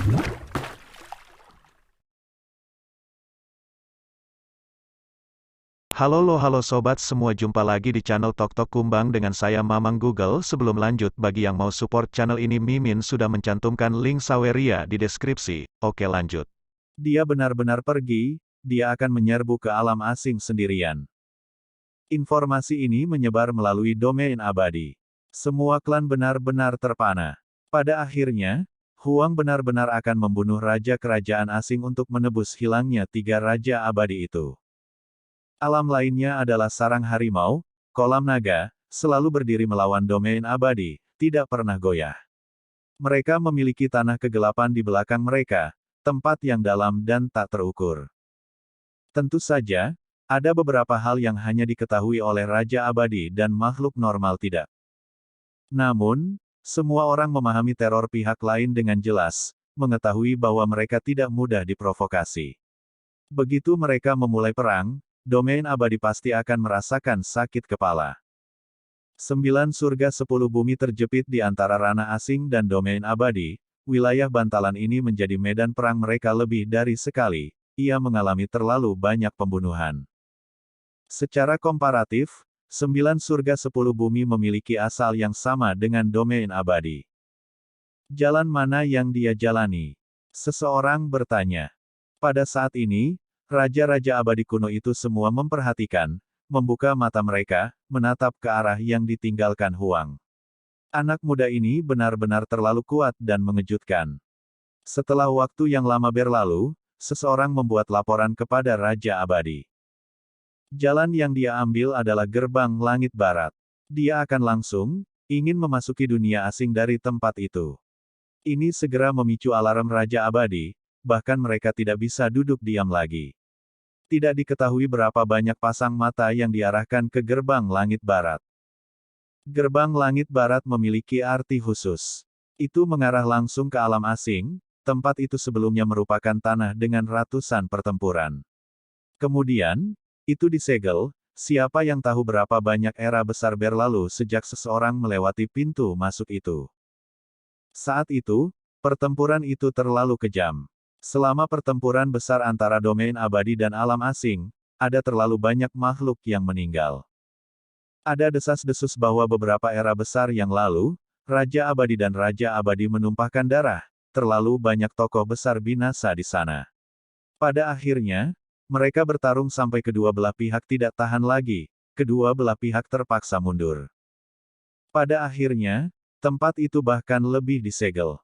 Halo sobat semua, jumpa lagi di channel Tok Tok Kumbang dengan saya Mamang Google. Sebelum lanjut, bagi yang mau support channel ini, Mimin sudah mencantumkan link Saweria di deskripsi. Oke, lanjut. Dia benar-benar pergi, dia akan menyerbu ke alam asing sendirian. Informasi ini menyebar melalui domain abadi. Semua klan benar-benar terpana. Pada akhirnya, Huang benar-benar akan membunuh raja kerajaan asing untuk menebus hilangnya 3 raja abadi itu. Alam lainnya adalah sarang harimau, kolam naga, selalu berdiri melawan domain abadi, tidak pernah goyah. Mereka memiliki tanah kegelapan di belakang mereka, tempat yang dalam dan tak terukur. Tentu saja, ada beberapa hal yang hanya diketahui oleh Raja Abadi dan makhluk normal tidak. Namun, semua orang memahami teror pihak lain dengan jelas, mengetahui bahwa mereka tidak mudah diprovokasi. Begitu mereka memulai perang, domain abadi pasti akan merasakan sakit kepala. 9 surga 10 bumi terjepit di antara ranah asing dan domain abadi, wilayah bantalan ini menjadi medan perang mereka lebih dari sekali, ia mengalami terlalu banyak pembunuhan. Secara komparatif, 9 surga 10 bumi memiliki asal yang sama dengan domain abadi. Jalan mana yang dia jalani? Seseorang bertanya. Pada saat ini, raja-raja abadi kuno itu semua memperhatikan, membuka mata mereka, menatap ke arah yang ditinggalkan Huang. Anak muda ini benar-benar terlalu kuat dan mengejutkan. Setelah waktu yang lama berlalu, seseorang membuat laporan kepada Raja Abadi. Jalan yang dia ambil adalah gerbang langit barat. Dia akan langsung ingin memasuki dunia asing dari tempat itu. Ini segera memicu alarm Raja Abadi, bahkan mereka tidak bisa duduk diam lagi. Tidak diketahui berapa banyak pasang mata yang diarahkan ke gerbang langit barat. Gerbang langit barat memiliki arti khusus. Itu mengarah langsung ke alam asing, tempat itu sebelumnya merupakan tanah dengan ratusan pertempuran. Kemudian, itu disegel, siapa yang tahu berapa banyak era besar berlalu sejak seseorang melewati pintu masuk itu. Saat itu, pertempuran itu terlalu kejam. Selama pertempuran besar antara domain abadi dan alam asing, ada terlalu banyak makhluk yang meninggal. Ada desas-desus bahwa beberapa era besar yang lalu, Raja Abadi dan Raja Abadi menumpahkan darah, terlalu banyak tokoh besar binasa di sana. Pada akhirnya, mereka bertarung sampai kedua belah pihak tidak tahan lagi, kedua belah pihak terpaksa mundur. Pada akhirnya, tempat itu bahkan lebih disegel.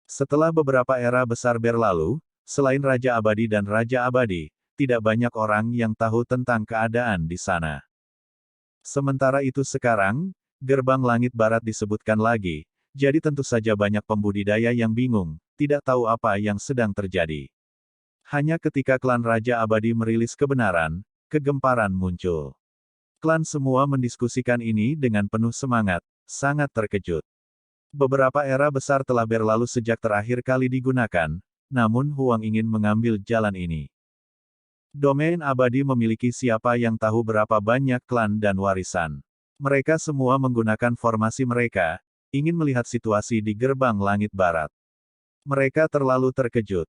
Setelah beberapa era besar berlalu, selain Raja Abadi dan Raja Abadi, tidak banyak orang yang tahu tentang keadaan di sana. Sementara itu sekarang, gerbang langit barat disebutkan lagi, jadi tentu saja banyak pembudidaya yang bingung, tidak tahu apa yang sedang terjadi. Hanya ketika klan Raja Abadi merilis kebenaran, kegemparan muncul. Klan semua mendiskusikan ini dengan penuh semangat, sangat terkejut. Beberapa era besar telah berlalu sejak terakhir kali digunakan, namun Huang ingin mengambil jalan ini. Domain abadi memiliki siapa yang tahu berapa banyak klan dan warisan. Mereka semua menggunakan formasi mereka, ingin melihat situasi di gerbang langit barat. Mereka terlalu terkejut.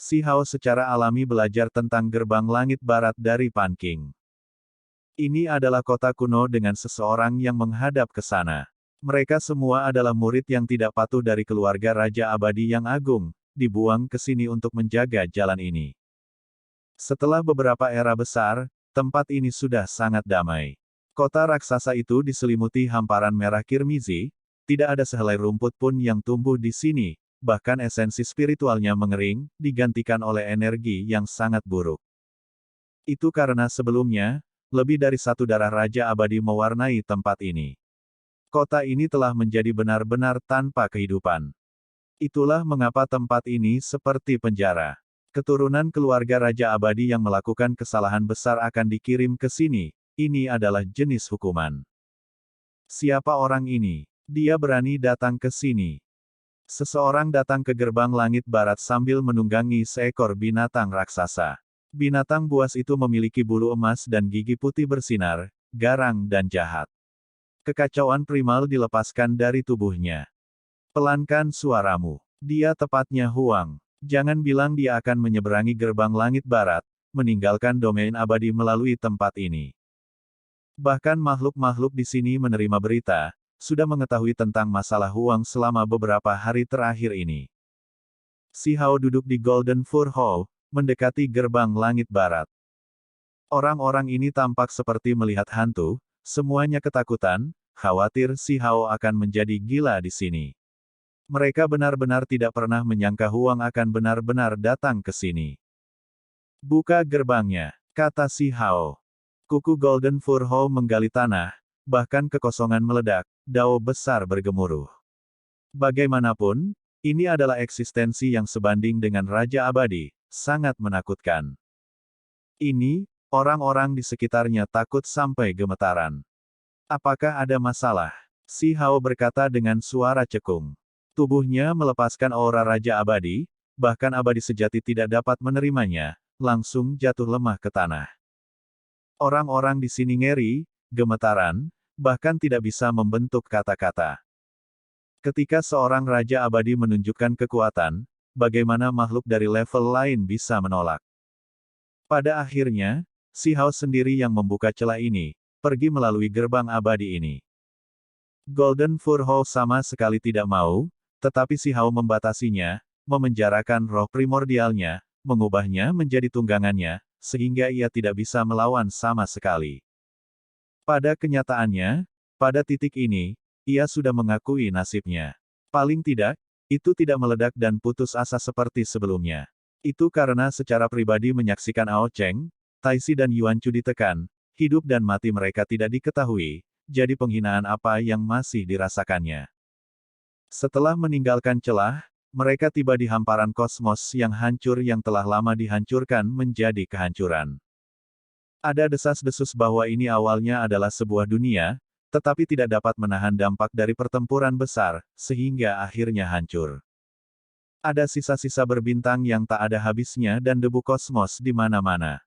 Si Hao secara alami belajar tentang gerbang langit barat dari Pan King. Ini adalah kota kuno dengan seseorang yang menghadap ke sana. Mereka semua adalah murid yang tidak patuh dari keluarga Raja Abadi yang agung, dibuang ke sini untuk menjaga jalan ini. Setelah beberapa era besar, tempat ini sudah sangat damai. Kota raksasa itu diselimuti hamparan merah kirmizi, tidak ada sehelai rumput pun yang tumbuh di sini, bahkan esensi spiritualnya mengering, digantikan oleh energi yang sangat buruk. Itu karena sebelumnya, lebih dari satu darah Raja Abadi mewarnai tempat ini. Kota ini telah menjadi benar-benar tanpa kehidupan. Itulah mengapa tempat ini seperti penjara. Keturunan keluarga Raja Abadi yang melakukan kesalahan besar akan dikirim ke sini, ini adalah jenis hukuman. Siapa orang ini? Dia berani datang ke sini. Seseorang datang ke gerbang langit barat sambil menunggangi seekor binatang raksasa. Binatang buas itu memiliki bulu emas dan gigi putih bersinar, garang dan jahat. Kekacauan primal dilepaskan dari tubuhnya. Pelankan suaramu. Dia tepatnya Huang. Jangan bilang dia akan menyeberangi gerbang langit barat, meninggalkan domain abadi melalui tempat ini. Bahkan makhluk-makhluk di sini menerima berita, sudah mengetahui tentang masalah Huang selama beberapa hari terakhir ini. Si Hao duduk di Golden Fur Hall, mendekati gerbang langit barat. Orang-orang ini tampak seperti melihat hantu, semuanya ketakutan, khawatir si Hao akan menjadi gila di sini. Mereka benar-benar tidak pernah menyangka Huang akan benar-benar datang ke sini. Buka gerbangnya, kata si Hao. Kuku Golden Fur Hall menggali tanah, bahkan kekosongan meledak, dao besar bergemuruh. Bagaimanapun, ini adalah eksistensi yang sebanding dengan Raja Abadi, sangat menakutkan. Ini, orang-orang di sekitarnya takut sampai gemetaran. Apakah ada masalah? Si Hao berkata dengan suara cekung. Tubuhnya melepaskan aura Raja Abadi, bahkan abadi sejati tidak dapat menerimanya, langsung jatuh lemah ke tanah. Orang-orang di sini ngeri, gemetaran, bahkan tidak bisa membentuk kata-kata. Ketika seorang Raja Abadi menunjukkan kekuatan, bagaimana makhluk dari level lain bisa menolak? Pada akhirnya, si Hao sendiri yang membuka celah ini, pergi melalui gerbang abadi ini. Golden Fur Hall sama sekali tidak mau, tetapi si Hao membatasinya, memenjarakan roh primordialnya, mengubahnya menjadi tunggangannya, sehingga ia tidak bisa melawan sama sekali. Pada kenyataannya, pada titik ini, ia sudah mengakui nasibnya. Paling tidak, itu tidak meledak dan putus asa seperti sebelumnya. Itu karena secara pribadi menyaksikan Ao Cheng, Taisi dan Yuan Chu ditekan, hidup dan mati mereka tidak diketahui, jadi penghinaan apa yang masih dirasakannya. Setelah meninggalkan celah, mereka tiba di hamparan kosmos yang hancur yang telah lama dihancurkan menjadi kehancuran. Ada desas-desus bahwa ini awalnya adalah sebuah dunia, tetapi tidak dapat menahan dampak dari pertempuran besar, sehingga akhirnya hancur. Ada sisa-sisa berbintang yang tak ada habisnya dan debu kosmos di mana-mana.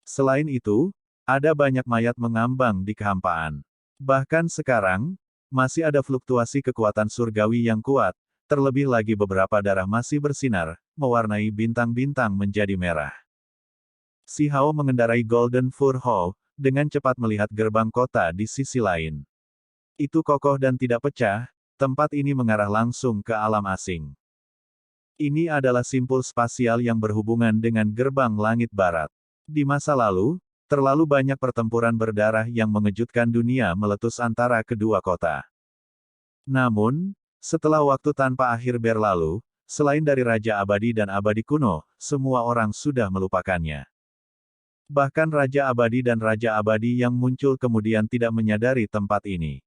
Selain itu, ada banyak mayat mengambang di kehampaan. Bahkan sekarang, masih ada fluktuasi kekuatan surgawi yang kuat, terlebih lagi beberapa darah masih bersinar, mewarnai bintang-bintang menjadi merah. Si Hao mengendarai Golden Fur Hall, dengan cepat melihat gerbang kota di sisi lain. Itu kokoh dan tidak pecah, tempat ini mengarah langsung ke alam asing. Ini adalah simpul spasial yang berhubungan dengan gerbang langit barat. Di masa lalu, terlalu banyak pertempuran berdarah yang mengejutkan dunia meletus antara kedua kota. Namun, setelah waktu tanpa akhir berlalu, selain dari Raja Abadi dan Abadi kuno, semua orang sudah melupakannya. Bahkan Raja Abadi dan Raja Abadi yang muncul kemudian tidak menyadari tempat ini.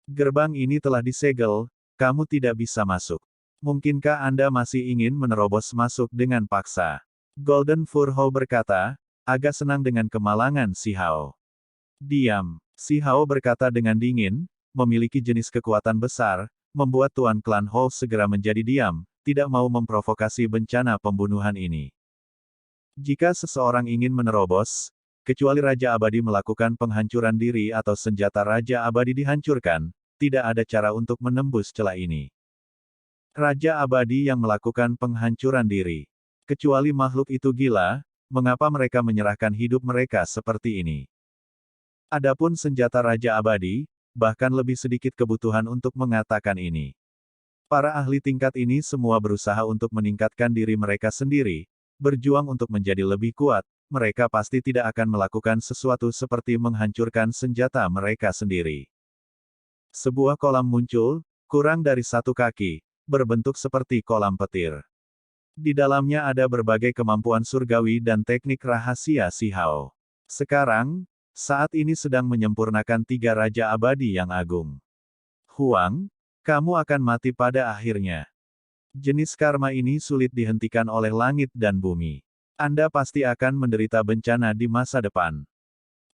Gerbang ini telah disegel, kamu tidak bisa masuk. Mungkinkah Anda masih ingin menerobos masuk dengan paksa? Golden Fur Hall berkata, agak senang dengan kemalangan si Hao. Diam, si Hao berkata dengan dingin, memiliki jenis kekuatan besar, membuat Tuan Klan Hall segera menjadi diam, tidak mau memprovokasi bencana pembunuhan ini. Jika seseorang ingin menerobos, kecuali Raja Abadi melakukan penghancuran diri atau senjata Raja Abadi dihancurkan, tidak ada cara untuk menembus celah ini. Raja Abadi yang melakukan penghancuran diri. Kecuali makhluk itu gila, mengapa mereka menyerahkan hidup mereka seperti ini? Adapun senjata Raja Abadi, bahkan lebih sedikit kebutuhan untuk mengatakan ini. Para ahli tingkat ini semua berusaha untuk meningkatkan diri mereka sendiri, berjuang untuk menjadi lebih kuat, mereka pasti tidak akan melakukan sesuatu seperti menghancurkan senjata mereka sendiri. Sebuah kolam muncul, kurang dari 1 kaki, berbentuk seperti kolam petir. Di dalamnya ada berbagai kemampuan surgawi dan teknik rahasia si Hao. Sekarang, saat ini sedang menyempurnakan 3 Raja Abadi yang agung. Huang, kamu akan mati pada akhirnya. Jenis karma ini sulit dihentikan oleh langit dan bumi. Anda pasti akan menderita bencana di masa depan.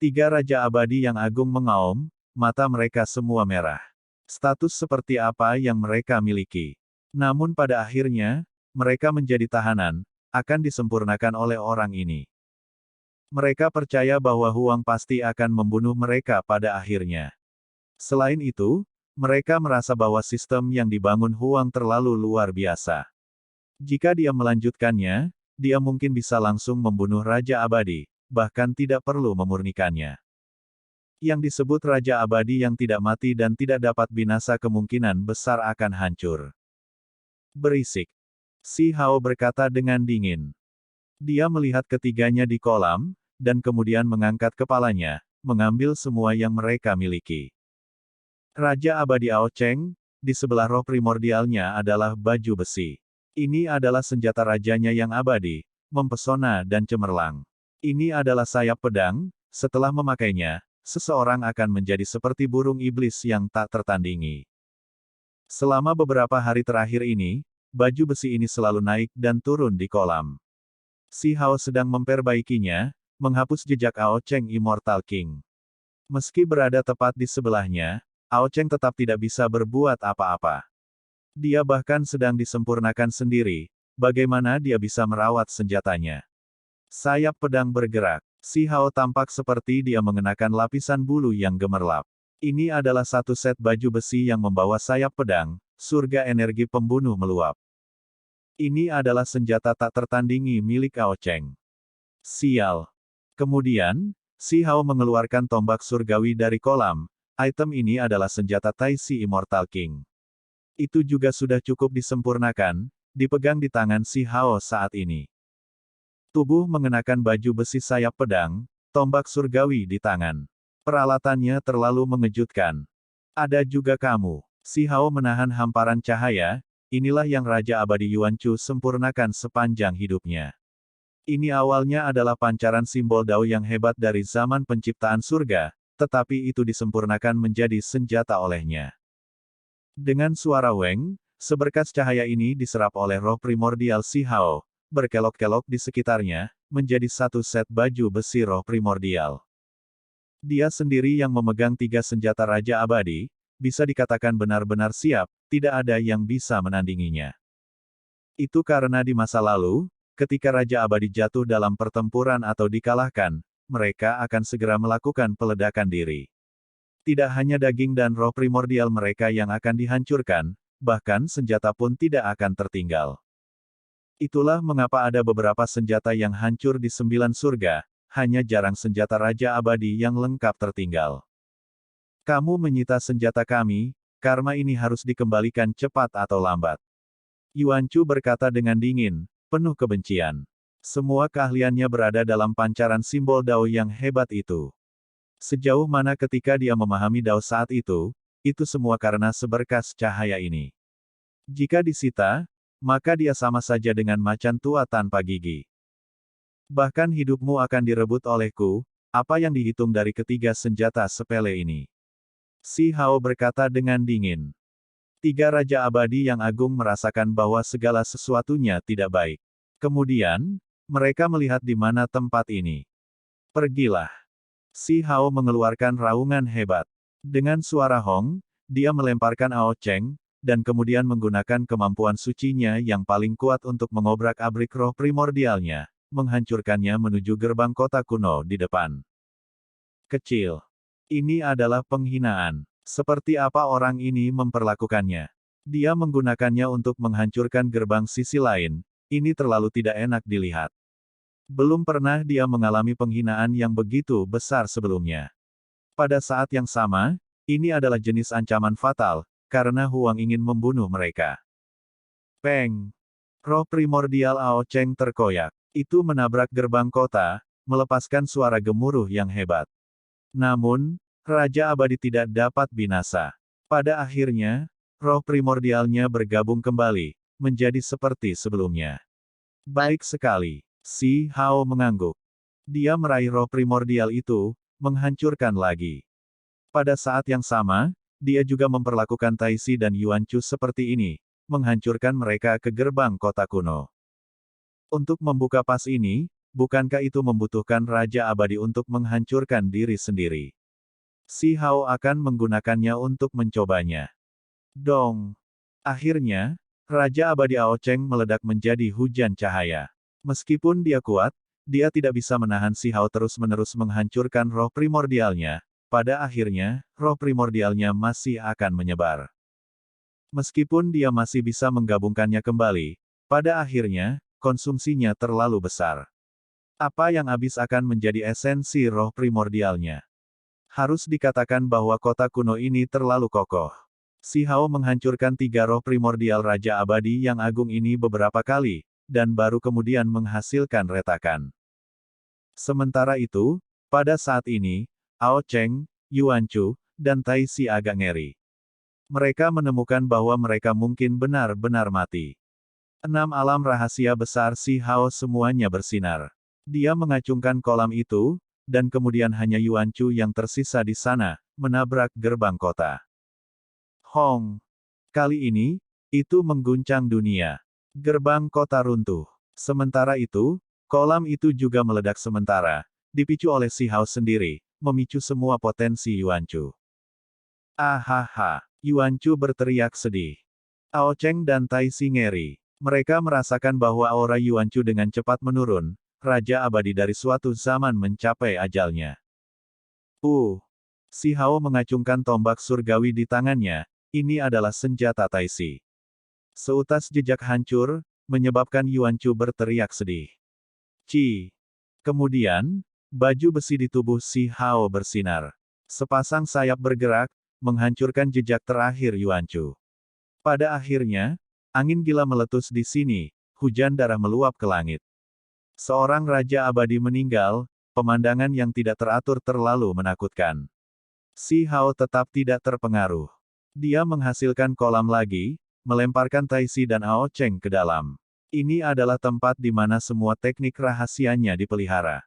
3 Raja Abadi yang agung mengaum, mata mereka semua merah. Status seperti apa yang mereka miliki. Namun pada akhirnya, mereka menjadi tahanan, akan disempurnakan oleh orang ini. Mereka percaya bahwa Huang pasti akan membunuh mereka pada akhirnya. Selain itu, Mereka merasa bahwa sistem yang dibangun Huang terlalu luar biasa. Jika dia melanjutkannya, dia mungkin bisa langsung membunuh Raja Abadi, bahkan tidak perlu memurnikannya. Yang disebut Raja Abadi yang tidak mati dan tidak dapat binasa kemungkinan besar akan hancur. Berisik. Si Hao berkata dengan dingin. Dia melihat ketiganya di kolam, dan kemudian mengangkat kepalanya, mengambil semua yang mereka miliki. Raja Abadi Ao Cheng, di sebelah roh primordialnya adalah baju besi. Ini adalah senjata rajanya yang abadi, mempesona dan cemerlang. Ini adalah sayap pedang, setelah memakainya, seseorang akan menjadi seperti burung iblis yang tak tertandingi. Selama beberapa hari terakhir ini, baju besi ini selalu naik dan turun di kolam. Si Hao sedang memperbaikinya, menghapus jejak Ao Cheng Immortal King. Meski berada tepat di sebelahnya, Ao Cheng tetap tidak bisa berbuat apa-apa. Dia bahkan sedang disempurnakan sendiri, bagaimana dia bisa merawat senjatanya. Sayap pedang bergerak. Si Hao tampak seperti dia mengenakan lapisan bulu yang gemerlap. Ini adalah satu set baju besi yang membawa sayap pedang, surga energi pembunuh meluap. Ini adalah senjata tak tertandingi milik Ao Cheng. Sial. Kemudian, si Hao mengeluarkan tombak surgawi dari kolam. Item ini adalah senjata Taisi Immortal King. Itu juga sudah cukup disempurnakan, dipegang di tangan si Hao saat ini. Tubuh mengenakan baju besi sayap pedang, tombak surgawi di tangan. Peralatannya terlalu mengejutkan. Ada juga kamu. Si Hao menahan hamparan cahaya, inilah yang Raja Abadi Yuan Chu sempurnakan sepanjang hidupnya. Ini awalnya adalah pancaran simbol Dao yang hebat dari zaman penciptaan surga, tetapi itu disempurnakan menjadi senjata olehnya. Dengan suara Weng, seberkas cahaya ini diserap oleh roh primordial si Hao, berkelok-kelok di sekitarnya, menjadi satu set baju besi roh primordial. Dia sendiri yang memegang tiga senjata Raja Abadi, bisa dikatakan benar-benar siap, tidak ada yang bisa menandinginya. Itu karena di masa lalu, ketika Raja Abadi jatuh dalam pertempuran atau dikalahkan, mereka akan segera melakukan peledakan diri. Tidak hanya daging dan roh primordial mereka yang akan dihancurkan, bahkan senjata pun tidak akan tertinggal. Itulah mengapa ada beberapa senjata yang hancur di 9 surga, hanya jarang senjata Raja Abadi yang lengkap tertinggal. Kamu menyita senjata kami, karma ini harus dikembalikan cepat atau lambat. Yuan Chu berkata dengan dingin, penuh kebencian. Semua keahliannya berada dalam pancaran simbol Dao yang hebat itu. Sejauh mana ketika dia memahami Dao saat itu semua karena seberkas cahaya ini. Jika disita, maka dia sama saja dengan macan tua tanpa gigi. Bahkan hidupmu akan direbut olehku, apa yang dihitung dari ketiga senjata sepele ini. Si Hao berkata dengan dingin. Tiga Raja Abadi yang agung merasakan bahwa segala sesuatunya tidak baik. Kemudian, mereka melihat di mana tempat ini. Pergilah. Si Hao mengeluarkan raungan hebat. Dengan suara hong, dia melemparkan Ao Cheng, dan kemudian menggunakan kemampuan sucinya yang paling kuat untuk mengobrak-abrik roh primordialnya, menghancurkannya menuju gerbang kota kuno di depan. Kecil. Ini adalah penghinaan. Seperti apa orang ini memperlakukannya? Dia menggunakannya untuk menghancurkan gerbang sisi lain, ini terlalu tidak enak dilihat. Belum pernah dia mengalami penghinaan yang begitu besar sebelumnya. Pada saat yang sama, ini adalah jenis ancaman fatal, karena Huang ingin membunuh mereka. Peng! Roh primordial Ao Cheng terkoyak. Itu menabrak gerbang kota, melepaskan suara gemuruh yang hebat. Namun, Raja Abadi tidak dapat binasa. Pada akhirnya, roh primordialnya bergabung kembali, menjadi seperti sebelumnya. Baik sekali. Si Hao mengangguk. Dia meraih roh primordial itu, menghancurkan lagi. Pada saat yang sama, dia juga memperlakukan Taisi dan Yuan Chu seperti ini, menghancurkan mereka ke gerbang kota kuno. Untuk membuka pas ini, bukankah itu membutuhkan Raja Abadi untuk menghancurkan diri sendiri? Si Hao akan menggunakannya untuk mencobanya. Dong! Akhirnya, Raja Abadi Ao Cheng meledak menjadi hujan cahaya. Meskipun dia kuat, dia tidak bisa menahan si Hao terus-menerus menghancurkan roh primordialnya, pada akhirnya, roh primordialnya masih akan menyebar. Meskipun dia masih bisa menggabungkannya kembali, pada akhirnya, konsumsinya terlalu besar. Apa yang habis akan menjadi esensi roh primordialnya? Harus dikatakan bahwa kota kuno ini terlalu kokoh. Si Hao menghancurkan 3 roh primordial Raja Abadi yang agung ini beberapa kali, dan baru kemudian menghasilkan retakan. Sementara itu, pada saat ini, Ao Cheng, Yuan Chu, dan Tai Si agak ngeri. Mereka menemukan bahwa mereka mungkin benar-benar mati. 6 alam rahasia besar Si Hao semuanya bersinar. Dia mengacungkan kolam itu, dan kemudian hanya Yuan Chu yang tersisa di sana, menabrak gerbang kota. Hong! Kali ini, itu mengguncang dunia. Gerbang kota runtuh. Sementara itu, kolam itu juga meledak sementara, dipicu oleh Si Hao sendiri, memicu semua potensi Yuan Chu. Ahaha! Yuan Chu berteriak sedih. Ao Cheng dan Tai Si ngeri. Mereka merasakan bahwa aura Yuan Chu dengan cepat menurun, Raja Abadi dari suatu zaman mencapai ajalnya. Si Hao mengacungkan tombak surgawi di tangannya, ini adalah senjata Tai Si. Seutas jejak hancur, menyebabkan Yuan Chu berteriak sedih. Kemudian, baju besi di tubuh Si Hao bersinar. Sepasang sayap bergerak, menghancurkan jejak terakhir Yuan Chu. Pada akhirnya, angin gila meletus di sini, hujan darah meluap ke langit. Seorang Raja Abadi meninggal, pemandangan yang tidak teratur terlalu menakutkan. Si Hao tetap tidak terpengaruh. Dia menghasilkan kolam lagi, melemparkan Tai Si dan Ao Cheng ke dalam. Ini adalah tempat di mana semua teknik rahasianya dipelihara.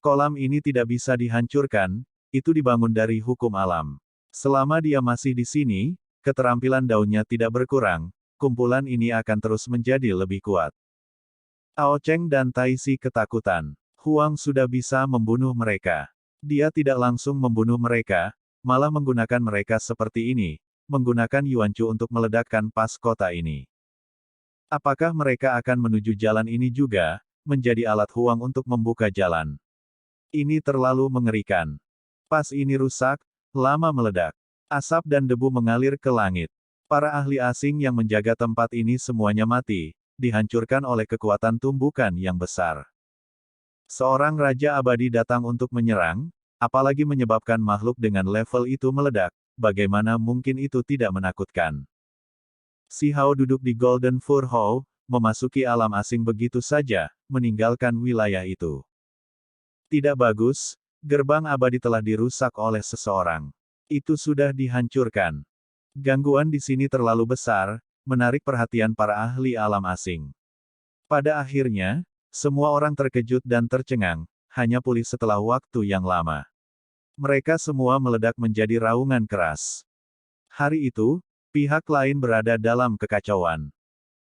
Kolam ini tidak bisa dihancurkan, itu dibangun dari hukum alam. Selama dia masih di sini, keterampilan daunnya tidak berkurang, kumpulan ini akan terus menjadi lebih kuat. Ao Cheng dan Tai Si ketakutan. Huang sudah bisa membunuh mereka. Dia tidak langsung membunuh mereka, malah menggunakan mereka seperti ini, menggunakan Yuan Chu untuk meledakkan pas kota ini. Apakah mereka akan menuju jalan ini juga, menjadi alat Huang untuk membuka jalan? Ini terlalu mengerikan. Pas ini rusak, lama meledak. Asap dan debu mengalir ke langit. Para ahli asing yang menjaga tempat ini semuanya mati, dihancurkan oleh kekuatan tumbukan yang besar. Seorang Raja Abadi datang untuk menyerang, apalagi menyebabkan makhluk dengan level itu meledak, bagaimana mungkin itu tidak menakutkan. Si Hao duduk di Golden Fur Hall, memasuki alam asing begitu saja, meninggalkan wilayah itu. Tidak bagus, gerbang abadi telah dirusak oleh seseorang. Itu sudah dihancurkan. Gangguan di sini terlalu besar, menarik perhatian para ahli alam asing. Pada akhirnya, semua orang terkejut dan tercengang, hanya pulih setelah waktu yang lama. Mereka semua meledak menjadi raungan keras. Hari itu, pihak lain berada dalam kekacauan.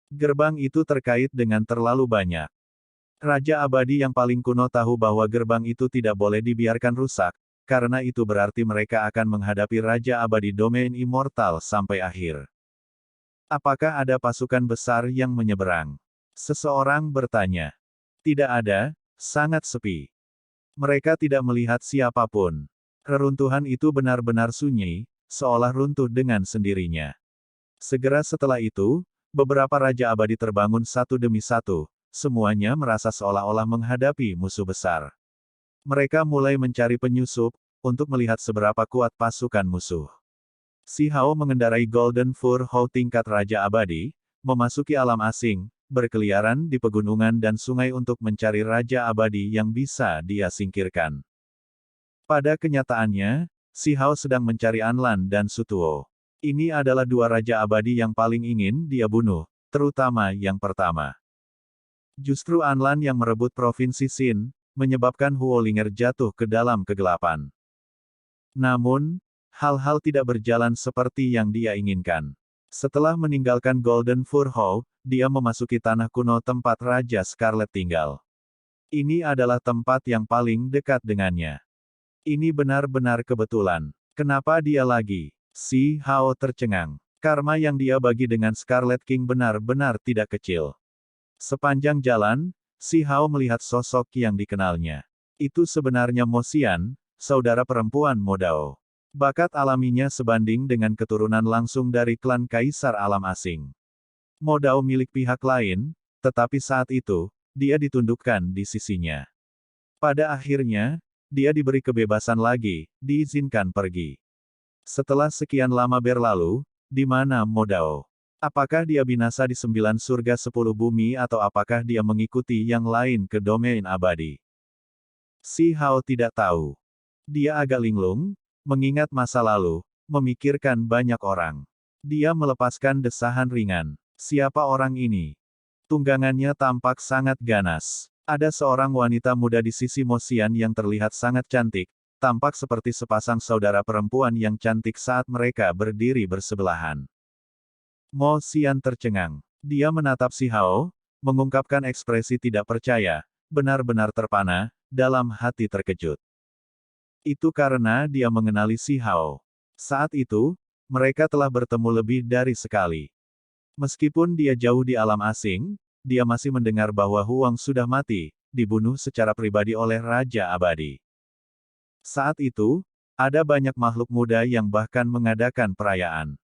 Gerbang itu terkait dengan terlalu banyak. Raja Abadi yang paling kuno tahu bahwa gerbang itu tidak boleh dibiarkan rusak, karena itu berarti mereka akan menghadapi Raja Abadi domain immortal sampai akhir. Apakah ada pasukan besar yang menyeberang? Seseorang bertanya. Tidak ada, sangat sepi. Mereka tidak melihat siapapun. Reruntuhan itu benar-benar sunyi, seolah runtuh dengan sendirinya. Segera setelah itu, beberapa Raja Abadi terbangun satu demi satu, semuanya merasa seolah-olah menghadapi musuh besar. Mereka mulai mencari penyusup, untuk melihat seberapa kuat pasukan musuh. Si Hao mengendarai Golden Fur Hao tingkat Raja Abadi, memasuki alam asing, berkeliaran di pegunungan dan sungai untuk mencari Raja Abadi yang bisa dia singkirkan. Pada kenyataannya, Si Hao sedang mencari Anlan dan Sutuo. Ini adalah dua Raja Abadi yang paling ingin dia bunuh, terutama yang pertama. Justru Anlan yang merebut Provinsi Xin, menyebabkan Huolinger jatuh ke dalam kegelapan. Namun, hal-hal tidak berjalan seperti yang dia inginkan. Setelah meninggalkan Golden Fur Hall, dia memasuki tanah kuno tempat Raja Scarlet tinggal. Ini adalah tempat yang paling dekat dengannya. Ini benar-benar kebetulan. Kenapa dia lagi? Si Hao tercengang. Karma yang dia bagi dengan Scarlet King benar-benar tidak kecil. Sepanjang jalan, Si Hao melihat sosok yang dikenalnya. Itu sebenarnya Mo Xian, saudara perempuan Modao. Bakat alaminya sebanding dengan keturunan langsung dari klan kaisar alam asing. Modao milik pihak lain, tetapi saat itu, dia ditundukkan di sisinya. Pada akhirnya, dia diberi kebebasan lagi, diizinkan pergi. Setelah sekian lama berlalu, di mana Modao? Apakah dia binasa di 9 surga 10 bumi atau apakah dia mengikuti yang lain ke domain abadi? Si Hao tidak tahu. Dia agak linglung, mengingat masa lalu, memikirkan banyak orang. Dia melepaskan desahan ringan. Siapa orang ini? Tunggangannya tampak sangat ganas. Ada seorang wanita muda di sisi Mosian yang terlihat sangat cantik, tampak seperti sepasang saudara perempuan yang cantik saat mereka berdiri bersebelahan. Mo Xian tercengang. Dia menatap si Hao, mengungkapkan ekspresi tidak percaya, benar-benar terpana, dalam hati terkejut. Itu karena dia mengenali si Hao. Saat itu, mereka telah bertemu lebih dari sekali. Meskipun dia jauh di alam asing, dia masih mendengar bahwa Huang sudah mati, dibunuh secara pribadi oleh Raja Abadi. Saat itu, ada banyak makhluk muda yang bahkan mengadakan perayaan.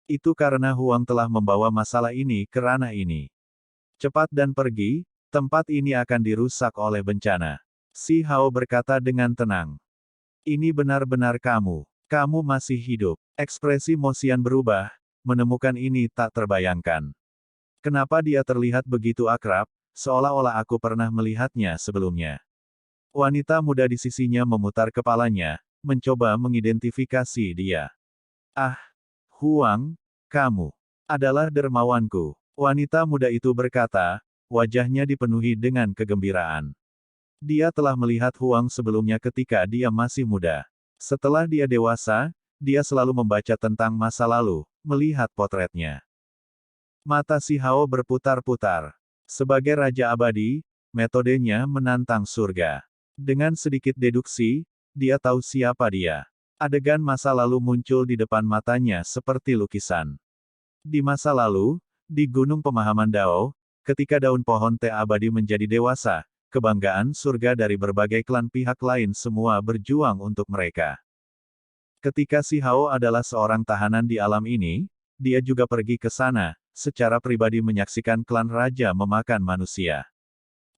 Itu karena Huang telah membawa masalah ini ke ranah ini. Cepat dan pergi, tempat ini akan dirusak oleh bencana. Si Hao berkata dengan tenang. Ini benar-benar kamu. Kamu masih hidup. Ekspresi Mosian berubah, menemukan ini tak terbayangkan. Kenapa dia terlihat begitu akrab, seolah-olah aku pernah melihatnya sebelumnya. Wanita muda di sisinya memutar kepalanya, mencoba mengidentifikasi dia. Ah, Huang, kamu adalah dermawanku. Wanita muda itu berkata, wajahnya dipenuhi dengan kegembiraan. Dia telah melihat Huang sebelumnya ketika dia masih muda. Setelah dia dewasa, dia selalu membaca tentang masa lalu, melihat potretnya. Mata si Hao berputar-putar. Sebagai Raja Abadi, metodenya menantang surga. Dengan sedikit deduksi, dia tahu siapa dia. Adegan masa lalu muncul di depan matanya seperti lukisan. Di masa lalu, di Gunung Pemahaman Dao, ketika daun pohon teh abadi menjadi dewasa, kebanggaan surga dari berbagai klan pihak lain semua berjuang untuk mereka. Ketika si Hao adalah seorang tahanan di alam ini, dia juga pergi ke sana, secara pribadi menyaksikan klan raja memakan manusia.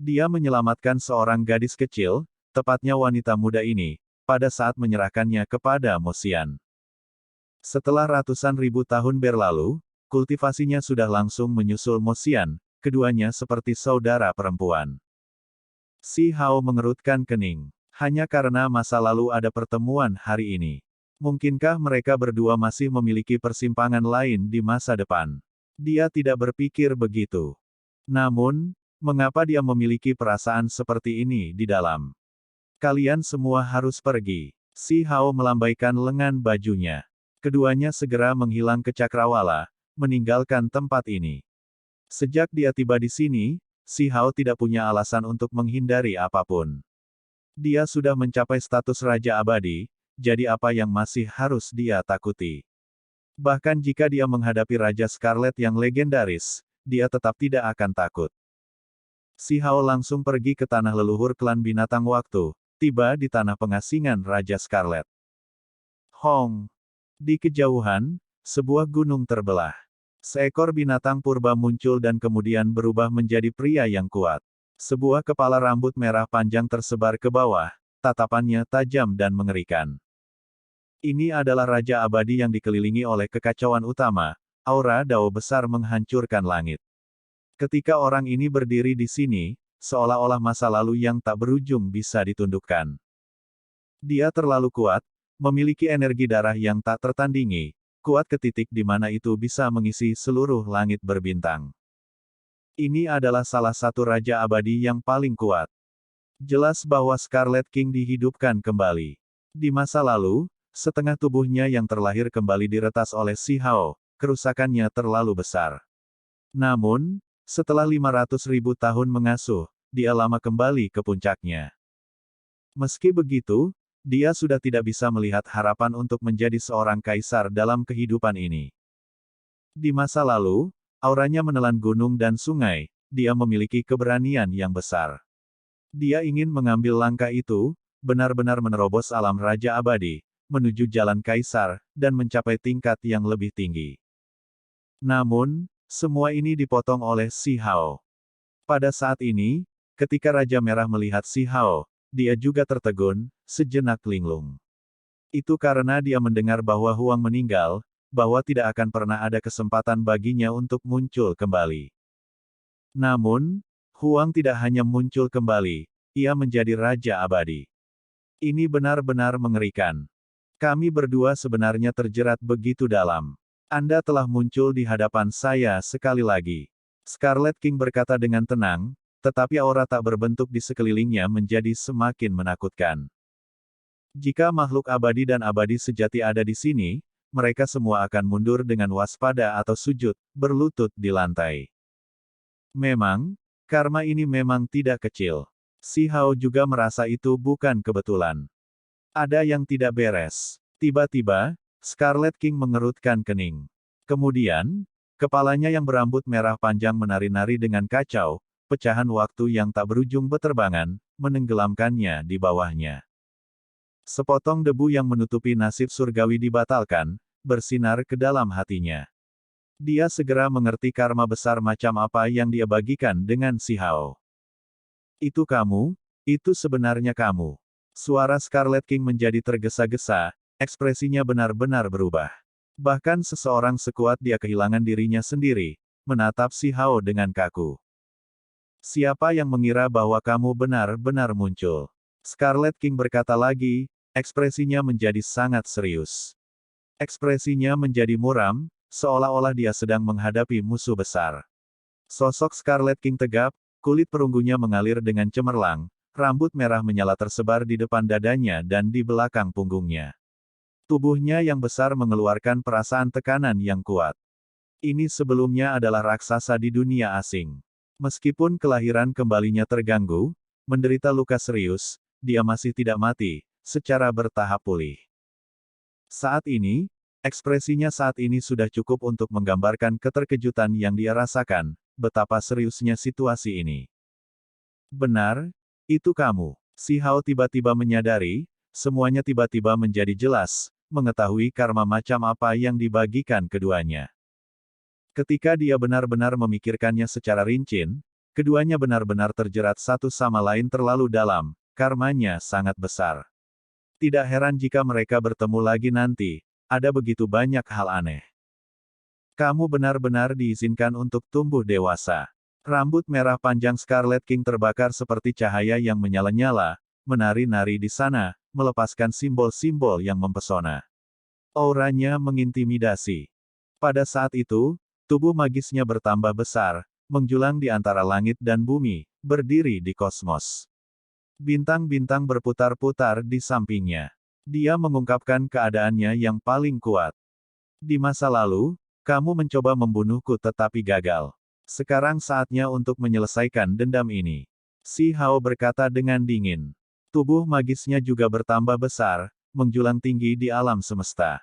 Dia menyelamatkan seorang gadis kecil, tepatnya wanita muda ini, pada saat menyerahkannya kepada Mosian. Setelah ratusan ribu tahun berlalu, kultivasinya sudah langsung menyusul Mosian, keduanya seperti saudara perempuan. Si Hao mengerutkan kening. Hanya karena masa lalu ada pertemuan hari ini. Mungkinkah mereka berdua masih memiliki persimpangan lain di masa depan? Dia tidak berpikir begitu. Namun, mengapa dia memiliki perasaan seperti ini di dalam? Kalian semua harus pergi. Si Hao melambaikan lengan bajunya. Keduanya segera menghilang ke cakrawala, meninggalkan tempat ini. Sejak dia tiba di sini, si Hao tidak punya alasan untuk menghindari apapun. Dia sudah mencapai status Raja Abadi, jadi apa yang masih harus dia takuti? Bahkan jika dia menghadapi Raja Scarlet yang legendaris, dia tetap tidak akan takut. Si Hao langsung pergi ke tanah leluhur klan binatang waktu, tiba di tanah pengasingan Raja Scarlet. Hong! Di kejauhan, sebuah gunung terbelah. Seekor binatang purba muncul dan kemudian berubah menjadi pria yang kuat. Sebuah kepala rambut merah panjang tersebar ke bawah, tatapannya tajam dan mengerikan. Ini adalah Raja Abadi yang dikelilingi oleh kekacauan utama, aura Dao besar menghancurkan langit. Ketika orang ini berdiri di sini, seolah-olah masa lalu yang tak berujung bisa ditundukkan. Dia terlalu kuat, memiliki energi darah yang tak tertandingi, kuat ke titik di mana itu bisa mengisi seluruh langit berbintang. Ini adalah salah satu Raja Abadi yang paling kuat. Jelas bahwa Scarlet King dihidupkan kembali. Di masa lalu, setengah tubuhnya yang terlahir kembali diretas oleh si Hao, kerusakannya terlalu besar. Namun, setelah 500.000 tahun mengasuh, dia lama kembali ke puncaknya. Meski begitu, dia sudah tidak bisa melihat harapan untuk menjadi seorang kaisar dalam kehidupan ini. Di masa lalu, auranya menelan gunung dan sungai, dia memiliki keberanian yang besar. Dia ingin mengambil langkah itu, benar-benar menerobos alam Raja Abadi, menuju jalan Kaisar, dan mencapai tingkat yang lebih tinggi. Namun, semua ini dipotong oleh Si Hao. Pada saat ini, ketika Raja Merah melihat Si Hao, dia juga tertegun, sejenak linglung. Itu karena dia mendengar bahwa Huang meninggal, bahwa tidak akan pernah ada kesempatan baginya untuk muncul kembali. Namun, Huang tidak hanya muncul kembali, ia menjadi Raja Abadi. Ini benar-benar mengerikan. Kami berdua sebenarnya terjerat begitu dalam. Anda telah muncul di hadapan saya sekali lagi. Scarlet King berkata dengan tenang, tetapi aura tak berbentuk di sekelilingnya menjadi semakin menakutkan. Jika makhluk abadi dan abadi sejati ada di sini, mereka semua akan mundur dengan waspada atau sujud, berlutut di lantai. Memang, karma ini memang tidak kecil. Si Hao juga merasa itu bukan kebetulan. Ada yang tidak beres. Tiba-tiba, Scarlet King mengerutkan kening. Kemudian, kepalanya yang berambut merah panjang menari-nari dengan kacau, pecahan waktu yang tak berujung beterbangan, menenggelamkannya di bawahnya. Sepotong debu yang menutupi nasib surgawi dibatalkan, bersinar ke dalam hatinya. Dia segera mengerti karma besar macam apa yang dia bagikan dengan Si Hao. Itu kamu? Itu sebenarnya kamu. Suara Scarlet King menjadi tergesa-gesa, ekspresinya benar-benar berubah. Bahkan seseorang sekuat dia kehilangan dirinya sendiri, menatap Si Hao dengan kaku. Siapa yang mengira bahwa kamu benar-benar muncul? Scarlet King berkata lagi, ekspresinya menjadi sangat serius. Ekspresinya menjadi muram, seolah-olah dia sedang menghadapi musuh besar. Sosok Scarlet King tegap, kulit perunggunya mengalir dengan cemerlang, rambut merah menyala tersebar di depan dadanya dan di belakang punggungnya. Tubuhnya yang besar mengeluarkan perasaan tekanan yang kuat. Ini sebelumnya adalah raksasa di dunia asing. Meskipun kelahiran kembalinya terganggu, menderita luka serius, dia masih tidak mati, secara bertahap pulih. Saat ini, ekspresinya saat ini sudah cukup untuk menggambarkan keterkejutan yang dia rasakan, betapa seriusnya situasi ini. Benar, itu kamu. Si Hao tiba-tiba menyadari, semuanya tiba-tiba menjadi jelas, mengetahui karma macam apa yang dibagikan keduanya. Ketika dia benar-benar memikirkannya secara rinci, keduanya benar-benar terjerat satu sama lain terlalu dalam, karmanya sangat besar. Tidak heran jika mereka bertemu lagi nanti, ada begitu banyak hal aneh. Kamu benar-benar diizinkan untuk tumbuh dewasa. Rambut merah panjang Scarlet King terbakar seperti cahaya yang menyala-nyala, menari-nari di sana, melepaskan simbol-simbol yang mempesona. Auranya mengintimidasi. Pada saat itu, tubuh magisnya bertambah besar, menjulang di antara langit dan bumi, berdiri di kosmos. Bintang-bintang berputar-putar di sampingnya. Dia mengungkapkan keadaannya yang paling kuat. Di masa lalu, kamu mencoba membunuhku tetapi gagal. Sekarang saatnya untuk menyelesaikan dendam ini. Si Hao berkata dengan dingin. Tubuh magisnya juga bertambah besar, menjulang tinggi di alam semesta.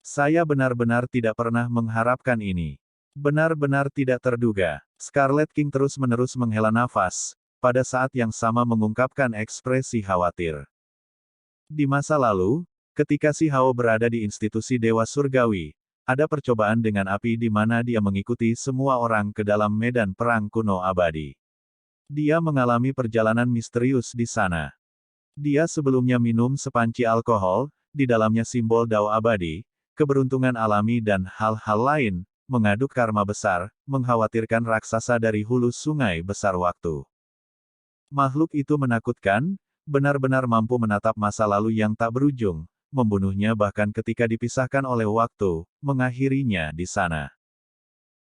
Saya benar-benar tidak pernah mengharapkan ini. Benar-benar tidak terduga. Scarlet King terus-menerus menghela nafas, pada saat yang sama mengungkapkan ekspresi khawatir. Di masa lalu, ketika Si Hao berada di institusi Dewa Surgawi, ada percobaan dengan api di mana dia mengikuti semua orang ke dalam medan perang kuno abadi. Dia mengalami perjalanan misterius di sana. Dia sebelumnya minum sepanci alkohol, di dalamnya simbol Dao abadi, keberuntungan alami dan hal-hal lain, mengaduk karma besar, mengkhawatirkan raksasa dari hulu sungai besar waktu. Makhluk itu menakutkan, benar-benar mampu menatap masa lalu yang tak berujung, membunuhnya bahkan ketika dipisahkan oleh waktu, mengakhirinya di sana.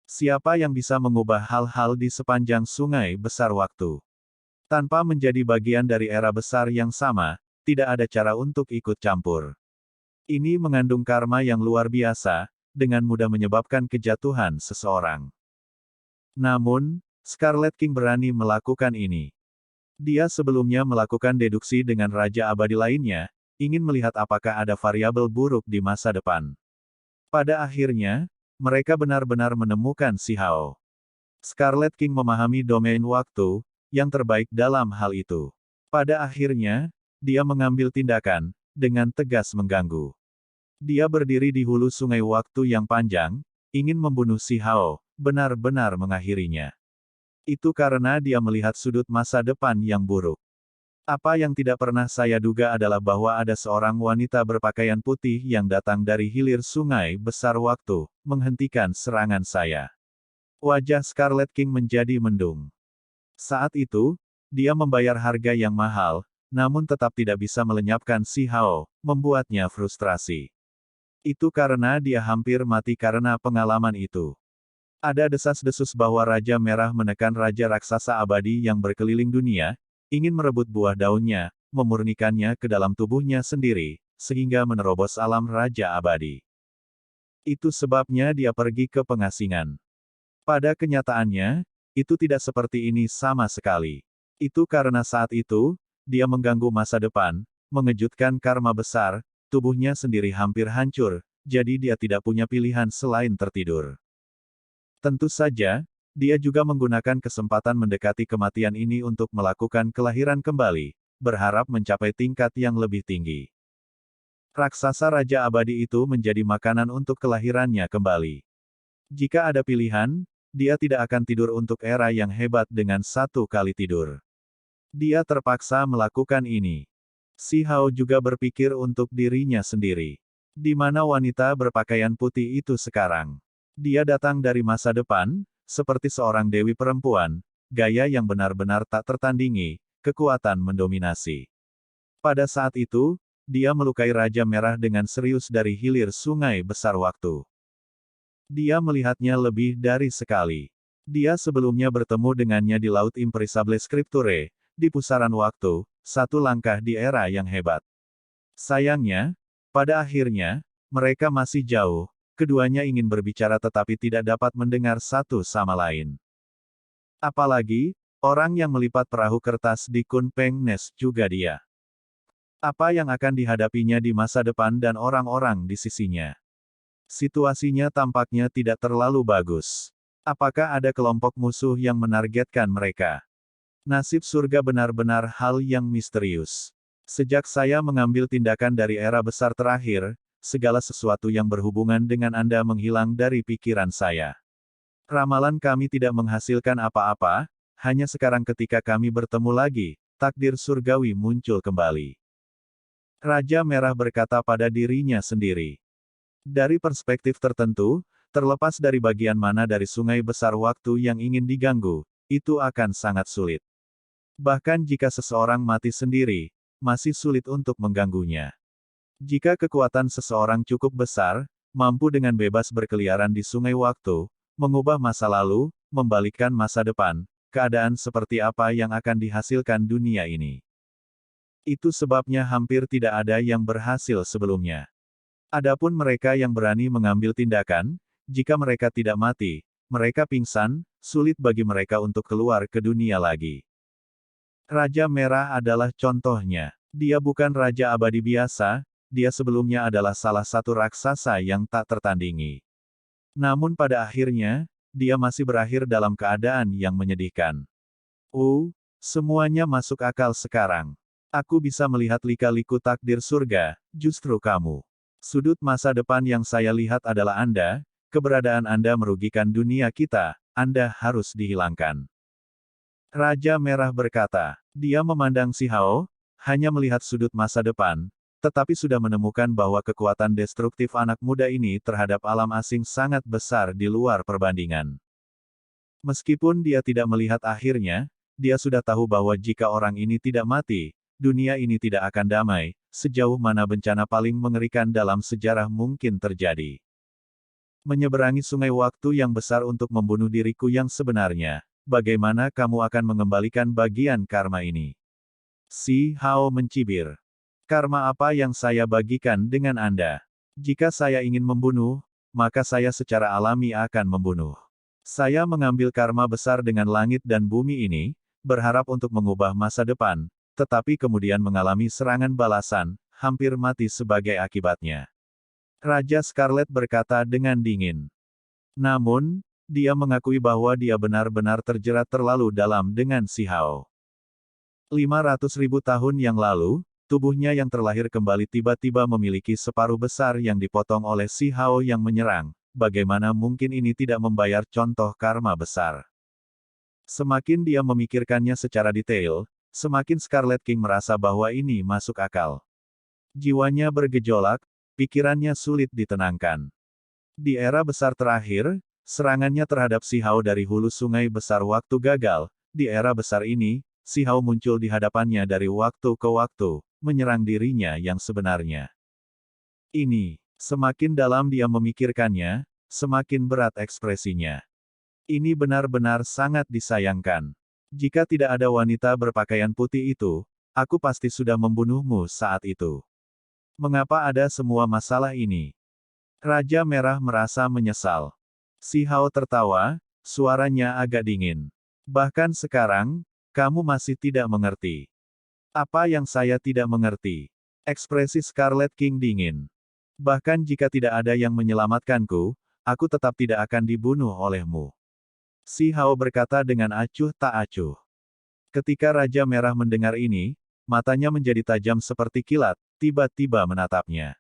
Siapa yang bisa mengubah hal-hal di sepanjang sungai besar waktu? Tanpa menjadi bagian dari era besar yang sama, tidak ada cara untuk ikut campur. Ini mengandung karma yang luar biasa, dengan mudah menyebabkan kejatuhan seseorang. Namun, Scarlet King berani melakukan ini. Dia sebelumnya melakukan deduksi dengan Raja Abadi lainnya, ingin melihat apakah ada variabel buruk di masa depan. Pada akhirnya, mereka benar-benar menemukan Si Hao. Scarlet King memahami domain waktu, yang terbaik dalam hal itu. Pada akhirnya, dia mengambil tindakan, dengan tegas mengganggu. Dia berdiri di hulu sungai waktu yang panjang, ingin membunuh Si Hao, benar-benar mengakhirinya. Itu karena dia melihat sudut masa depan yang buruk. Apa yang tidak pernah saya duga adalah bahwa ada seorang wanita berpakaian putih yang datang dari hilir sungai besar waktu, menghentikan serangan saya. Wajah Scarlet King menjadi mendung. Saat itu, dia membayar harga yang mahal, namun tetap tidak bisa melenyapkan Si Hao, membuatnya frustrasi. Itu karena dia hampir mati karena pengalaman itu. Ada desas-desus bahwa Raja Merah menekan Raja Raksasa Abadi yang berkeliling dunia, ingin merebut buah daunnya, memurnikannya ke dalam tubuhnya sendiri, sehingga menerobos alam Raja Abadi. Itu sebabnya dia pergi ke pengasingan. Pada kenyataannya, itu tidak seperti ini sama sekali. Itu karena saat itu, dia mengganggu masa depan, mengejutkan karma besar, tubuhnya sendiri hampir hancur, jadi dia tidak punya pilihan selain tertidur. Tentu saja, dia juga menggunakan kesempatan mendekati kematian ini untuk melakukan kelahiran kembali, berharap mencapai tingkat yang lebih tinggi. Raksasa Raja Abadi itu menjadi makanan untuk kelahirannya kembali. Jika ada pilihan, dia tidak akan tidur untuk era yang hebat dengan satu kali tidur. Dia terpaksa melakukan ini. Si Hao juga berpikir untuk dirinya sendiri. Di mana wanita berpakaian putih itu sekarang? Dia datang dari masa depan, seperti seorang dewi perempuan, gaya yang benar-benar tak tertandingi, kekuatan mendominasi. Pada saat itu, dia melukai Raja Merah dengan serius dari hilir sungai besar waktu. Dia melihatnya lebih dari sekali. Dia sebelumnya bertemu dengannya di Laut Imperisable Scripture, di pusaran waktu, satu langkah di era yang hebat. Sayangnya, pada akhirnya, mereka masih jauh. Keduanya ingin berbicara tetapi tidak dapat mendengar satu sama lain. Apalagi, orang yang melipat perahu kertas di Kunpeng Nest juga dia. Apa yang akan dihadapinya di masa depan dan orang-orang di sisinya? Situasinya tampaknya tidak terlalu bagus. Apakah ada kelompok musuh yang menargetkan mereka? Nasib surga benar-benar hal yang misterius. Sejak saya mengambil tindakan dari era besar terakhir, segala sesuatu yang berhubungan dengan Anda menghilang dari pikiran saya. Ramalan kami tidak menghasilkan apa-apa, hanya sekarang ketika kami bertemu lagi, takdir surgawi muncul kembali. Raja Merah berkata pada dirinya sendiri. Dari perspektif tertentu, terlepas dari bagian mana dari sungai besar waktu yang ingin diganggu, itu akan sangat sulit. Bahkan jika seseorang mati sendiri, masih sulit untuk mengganggunya. Jika kekuatan seseorang cukup besar, mampu dengan bebas berkeliaran di sungai waktu, mengubah masa lalu, membalikkan masa depan, keadaan seperti apa yang akan dihasilkan dunia ini. Itu sebabnya hampir tidak ada yang berhasil sebelumnya. Adapun mereka yang berani mengambil tindakan, jika mereka tidak mati, mereka pingsan, sulit bagi mereka untuk keluar ke dunia lagi. Raja Merah adalah contohnya. Dia bukan Raja Abadi biasa, dia sebelumnya adalah salah satu raksasa yang tak tertandingi. Namun pada akhirnya, dia masih berakhir dalam keadaan yang menyedihkan. Semuanya masuk akal sekarang. Aku bisa melihat lika-liku takdir surga, justru kamu. Sudut masa depan yang saya lihat adalah Anda, keberadaan Anda merugikan dunia kita, Anda harus dihilangkan. Raja Merah berkata, dia memandang Si Hao, hanya melihat sudut masa depan, tetapi sudah menemukan bahwa kekuatan destruktif anak muda ini terhadap alam asing sangat besar di luar perbandingan. Meskipun dia tidak melihat akhirnya, dia sudah tahu bahwa jika orang ini tidak mati, dunia ini tidak akan damai, sejauh mana bencana paling mengerikan dalam sejarah mungkin terjadi. Menyeberangi sungai waktu yang besar untuk membunuh diriku yang sebenarnya, bagaimana kamu akan mengembalikan bagian karma ini? Si Hao mencibir. Karma apa yang saya bagikan dengan Anda? Jika saya ingin membunuh, maka saya secara alami akan membunuh. Saya mengambil karma besar dengan langit dan bumi ini, berharap untuk mengubah masa depan, tetapi kemudian mengalami serangan balasan, hampir mati sebagai akibatnya. Raja Scarlet berkata dengan dingin. Namun, dia mengakui bahwa dia benar-benar terjerat terlalu dalam dengan Si Hao. 500.000 tahun yang lalu, tubuhnya yang terlahir kembali tiba-tiba memiliki separuh besar yang dipotong oleh si Hao yang menyerang. Bagaimana mungkin ini tidak membayar contoh karma besar? Semakin dia memikirkannya secara detail, semakin Scarlet King merasa bahwa ini masuk akal. Jiwanya bergejolak, pikirannya sulit ditenangkan. Di era besar terakhir, serangannya terhadap si Hao dari hulu sungai besar waktu gagal. Di era besar ini, si Hao muncul di hadapannya dari waktu ke waktu, menyerang dirinya yang sebenarnya. Ini, semakin dalam dia memikirkannya, semakin berat ekspresinya. Ini benar-benar sangat disayangkan. Jika tidak ada wanita berpakaian putih itu, aku pasti sudah membunuhmu saat itu. Mengapa ada semua masalah ini? Raja Merah merasa menyesal. Si Hao tertawa, suaranya agak dingin. Bahkan sekarang, kamu masih tidak mengerti. Apa yang saya tidak mengerti? Ekspresi Scarlet King dingin. Bahkan jika tidak ada yang menyelamatkanku, aku tetap tidak akan dibunuh olehmu. Si Hao berkata dengan acuh tak acuh. Ketika Raja Merah mendengar ini, matanya menjadi tajam seperti kilat, tiba-tiba menatapnya.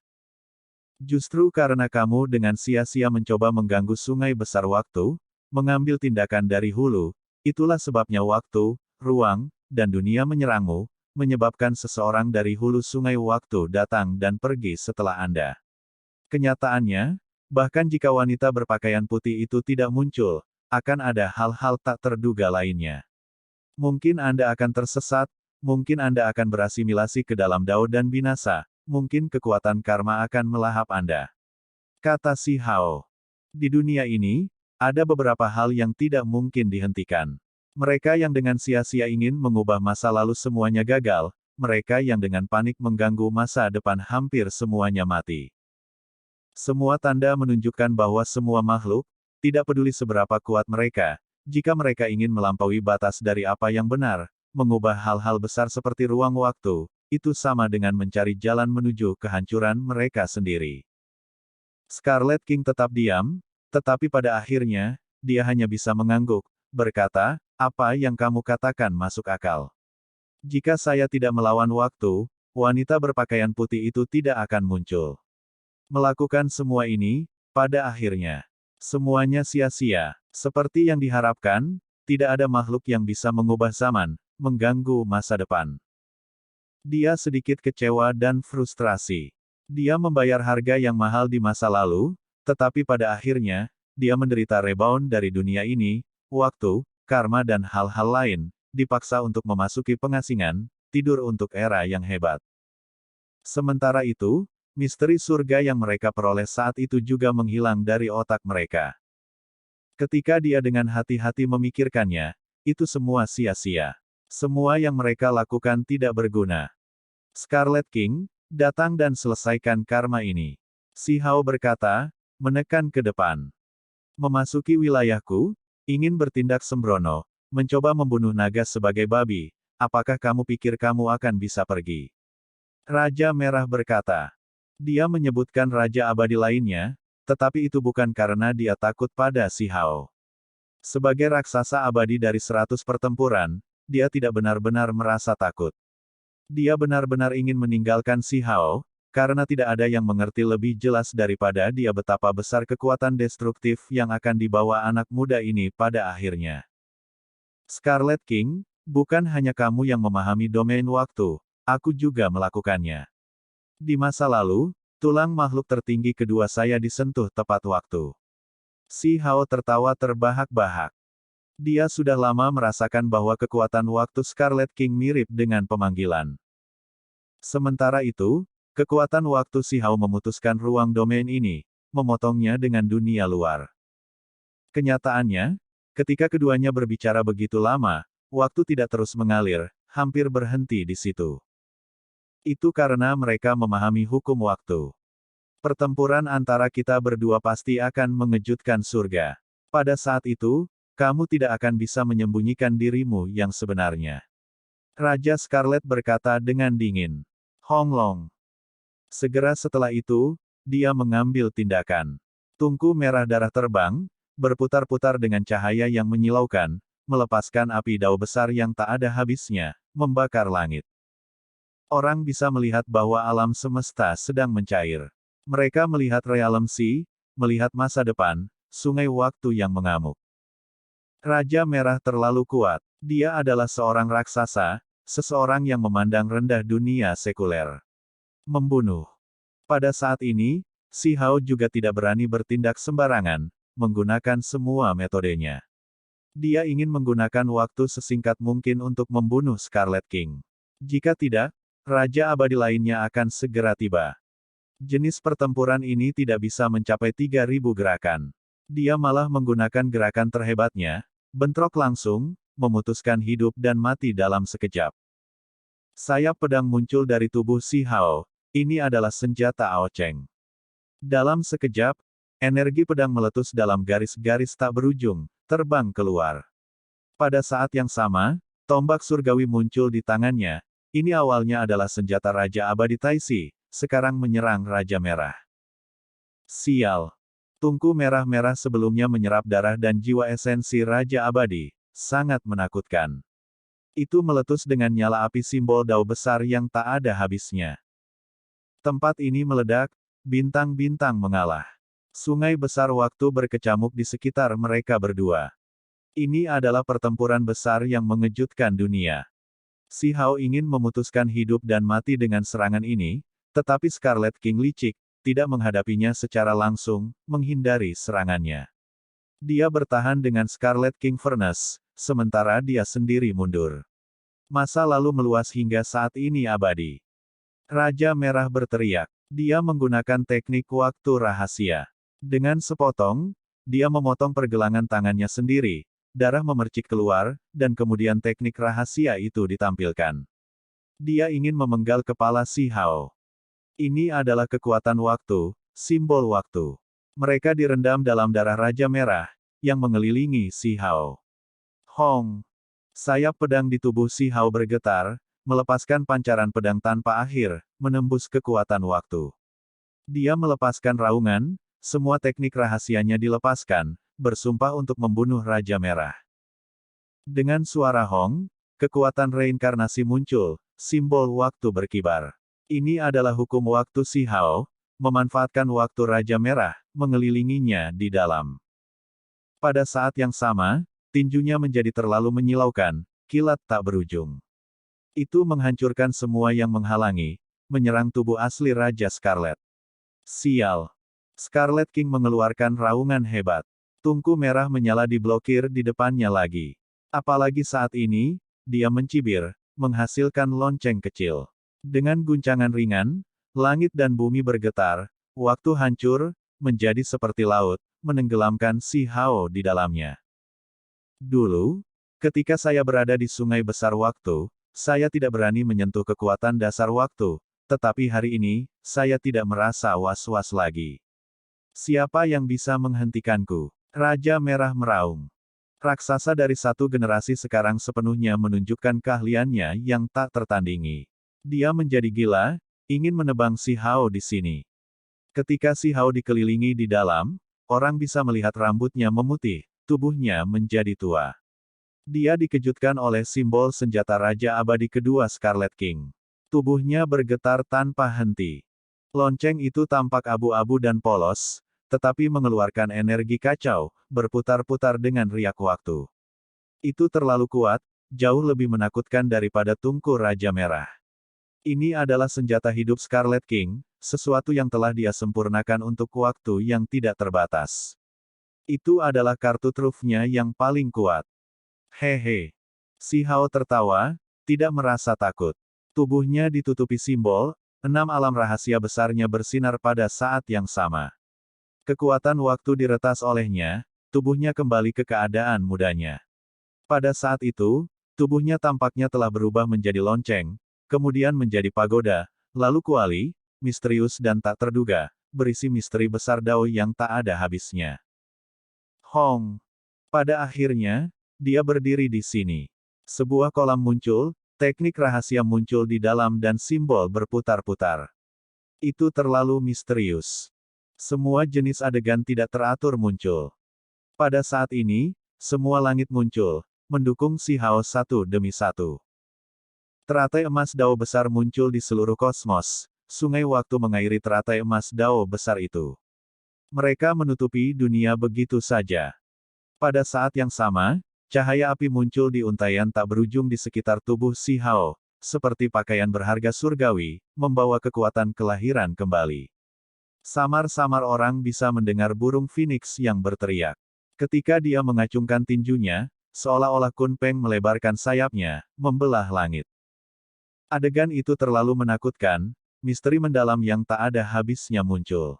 Justru karena kamu dengan sia-sia mencoba mengganggu sungai besar waktu, mengambil tindakan dari hulu, itulah sebabnya waktu, ruang, dan dunia menyerangmu, menyebabkan seseorang dari hulu sungai waktu datang dan pergi setelah Anda. Kenyataannya, bahkan jika wanita berpakaian putih itu tidak muncul, akan ada hal-hal tak terduga lainnya. Mungkin Anda akan tersesat, mungkin Anda akan berasimilasi ke dalam Dao dan binasa, mungkin kekuatan karma akan melahap Anda. Kata si Hao. Di dunia ini, ada beberapa hal yang tidak mungkin dihentikan. Mereka yang dengan sia-sia ingin mengubah masa lalu semuanya gagal, mereka yang dengan panik mengganggu masa depan hampir semuanya mati. Semua tanda menunjukkan bahwa semua makhluk, tidak peduli seberapa kuat mereka, jika mereka ingin melampaui batas dari apa yang benar, mengubah hal-hal besar seperti ruang waktu, itu sama dengan mencari jalan menuju kehancuran mereka sendiri. Scarlet King tetap diam, tetapi pada akhirnya, dia hanya bisa mengangguk, berkata, apa yang kamu katakan masuk akal. Jika saya tidak melawan waktu, wanita berpakaian putih itu tidak akan muncul. Melakukan semua ini, pada akhirnya, semuanya sia-sia. Seperti yang diharapkan, tidak ada makhluk yang bisa mengubah zaman, mengganggu masa depan. Dia sedikit kecewa dan frustrasi. Dia membayar harga yang mahal di masa lalu, tetapi pada akhirnya, dia menderita rebound dari dunia ini, waktu, karma dan hal-hal lain, dipaksa untuk memasuki pengasingan, tidur untuk era yang hebat. Sementara itu, misteri surga yang mereka peroleh saat itu juga menghilang dari otak mereka. Ketika dia dengan hati-hati memikirkannya, itu semua sia-sia. Semua yang mereka lakukan tidak berguna. Scarlet King, datang dan selesaikan karma ini. Si Hao berkata, menekan ke depan. Memasuki wilayahku, ingin bertindak sembrono, mencoba membunuh naga sebagai babi, apakah kamu pikir kamu akan bisa pergi? Raja Merah berkata. Dia menyebutkan Raja Abadi lainnya, tetapi itu bukan karena dia takut pada si Hao. Sebagai raksasa abadi dari 100 pertempuran, dia tidak benar-benar merasa takut. Dia benar-benar ingin meninggalkan si Hao, karena tidak ada yang mengerti lebih jelas daripada dia betapa besar kekuatan destruktif yang akan dibawa anak muda ini pada akhirnya. Scarlet King, bukan hanya kamu yang memahami domain waktu, aku juga melakukannya. Di masa lalu, tulang makhluk tertinggi kedua saya disentuh tepat waktu. Si Hao tertawa terbahak-bahak. Dia sudah lama merasakan bahwa kekuatan waktu Scarlet King mirip dengan pemanggilan. Sementara itu, kekuatan waktu si Hao memutuskan ruang domain ini, memotongnya dengan dunia luar. Kenyataannya, ketika keduanya berbicara begitu lama, waktu tidak terus mengalir, hampir berhenti di situ. Itu karena mereka memahami hukum waktu. Pertempuran antara kita berdua pasti akan mengejutkan surga. Pada saat itu, kamu tidak akan bisa menyembunyikan dirimu yang sebenarnya. Raja Scarlet berkata dengan dingin. Hong Long. Segera setelah itu, dia mengambil tindakan. Tungku merah darah terbang, berputar-putar dengan cahaya yang menyilaukan, melepaskan api dao besar yang tak ada habisnya, membakar langit. Orang bisa melihat bahwa alam semesta sedang mencair. Mereka melihat realm sea, melihat masa depan, sungai waktu yang mengamuk. Raja Merah terlalu kuat. Dia adalah seorang raksasa, seseorang yang memandang rendah dunia sekuler. Membunuh. Pada saat ini, Si Hao juga tidak berani bertindak sembarangan, menggunakan semua metodenya. Dia ingin menggunakan waktu sesingkat mungkin untuk membunuh Scarlet King. Jika tidak, Raja Abadi lainnya akan segera tiba. Jenis pertempuran ini tidak bisa mencapai 3.000 gerakan. Dia malah menggunakan gerakan terhebatnya, bentrok langsung, memutuskan hidup dan mati dalam sekejap. Sayap pedang muncul dari tubuh Si Hao, ini adalah senjata Ao Cheng. Dalam sekejap, energi pedang meletus dalam garis-garis tak berujung, terbang keluar. Pada saat yang sama, tombak surgawi muncul di tangannya, ini awalnya adalah senjata Raja Abadi Taisi, sekarang menyerang Raja Merah. Sial. Tungku merah-merah sebelumnya menyerap darah dan jiwa esensi Raja Abadi, sangat menakutkan. Itu meletus dengan nyala api simbol dao besar yang tak ada habisnya. Tempat ini meledak, bintang-bintang mengalah. Sungai besar waktu berkecamuk di sekitar mereka berdua. Ini adalah pertempuran besar yang mengejutkan dunia. Si Hao ingin memutuskan hidup dan mati dengan serangan ini, tetapi Scarlet King licik, tidak menghadapinya secara langsung, menghindari serangannya. Dia bertahan dengan Scarlet King Furnace, sementara dia sendiri mundur. Masa lalu meluas hingga saat ini abadi. Raja Merah berteriak. Dia menggunakan teknik waktu rahasia. Dengan sepotong, dia memotong pergelangan tangannya sendiri, darah memercik keluar, dan kemudian teknik rahasia itu ditampilkan. Dia ingin memenggal kepala Si Hao. Ini adalah kekuatan waktu, simbol waktu. Mereka direndam dalam darah Raja Merah, yang mengelilingi Si Hao. Hong! Sayap pedang di tubuh Si Hao bergetar, melepaskan pancaran pedang tanpa akhir, menembus kekuatan waktu. Dia melepaskan raungan, semua teknik rahasianya dilepaskan, bersumpah untuk membunuh Raja Merah. Dengan suara Hong, kekuatan reinkarnasi muncul, simbol waktu berkibar. Ini adalah hukum waktu Si Hao, memanfaatkan waktu Raja Merah, mengelilinginya di dalam. Pada saat yang sama, tinjunya menjadi terlalu menyilaukan, kilat tak berujung. Itu menghancurkan semua yang menghalangi, menyerang tubuh asli Raja Scarlet. Sial. Scarlet King mengeluarkan raungan hebat. Tungku merah menyala diblokir di depannya lagi. Apalagi saat ini, dia mencibir, menghasilkan lonceng kecil. Dengan guncangan ringan, langit dan bumi bergetar, waktu hancur, menjadi seperti laut, menenggelamkan Si Hao di dalamnya. Dulu, ketika saya berada di sungai besar waktu, saya tidak berani menyentuh kekuatan dasar waktu, tetapi hari ini, saya tidak merasa was-was lagi. Siapa yang bisa menghentikanku? Raja Merah meraung. Raksasa dari satu generasi sekarang sepenuhnya menunjukkan keahliannya yang tak tertandingi. Dia menjadi gila, ingin menebang Si Hao di sini. Ketika Si Hao dikelilingi di dalam, orang bisa melihat rambutnya memutih, tubuhnya menjadi tua. Dia dikejutkan oleh simbol senjata Raja Abadi kedua Scarlet King. Tubuhnya bergetar tanpa henti. Lonceng itu tampak abu-abu dan polos, tetapi mengeluarkan energi kacau, berputar-putar dengan riak waktu. Itu terlalu kuat, jauh lebih menakutkan daripada tungku Raja Merah. Ini adalah senjata hidup Scarlet King, sesuatu yang telah dia sempurnakan untuk waktu yang tidak terbatas. Itu adalah kartu trufnya yang paling kuat. Hehe. Si Hao tertawa, tidak merasa takut. Tubuhnya ditutupi simbol, 6 alam rahasia besarnya bersinar pada saat yang sama. Kekuatan waktu diretas olehnya, tubuhnya kembali ke keadaan mudanya. Pada saat itu, tubuhnya tampaknya telah berubah menjadi lonceng, kemudian menjadi pagoda, lalu kuali, misterius dan tak terduga, berisi misteri besar Dao yang tak ada habisnya. Hong. Pada akhirnya, dia berdiri di sini. Sebuah kolam muncul, teknik rahasia muncul di dalam dan simbol berputar-putar. Itu terlalu misterius. Semua jenis adegan tidak teratur muncul. Pada saat ini, semua langit muncul, mendukung Si Hao satu demi satu. Teratai emas Dao besar muncul di seluruh kosmos. Sungai waktu mengairi teratai emas Dao besar itu. Mereka menutupi dunia begitu saja. Pada saat yang sama, cahaya api muncul di untaian tak berujung di sekitar tubuh Si Hao, seperti pakaian berharga surgawi, membawa kekuatan kelahiran kembali. Samar-samar orang bisa mendengar burung phoenix yang berteriak. Ketika dia mengacungkan tinjunya, seolah-olah Kun Peng melebarkan sayapnya, membelah langit. Adegan itu terlalu menakutkan, misteri mendalam yang tak ada habisnya muncul.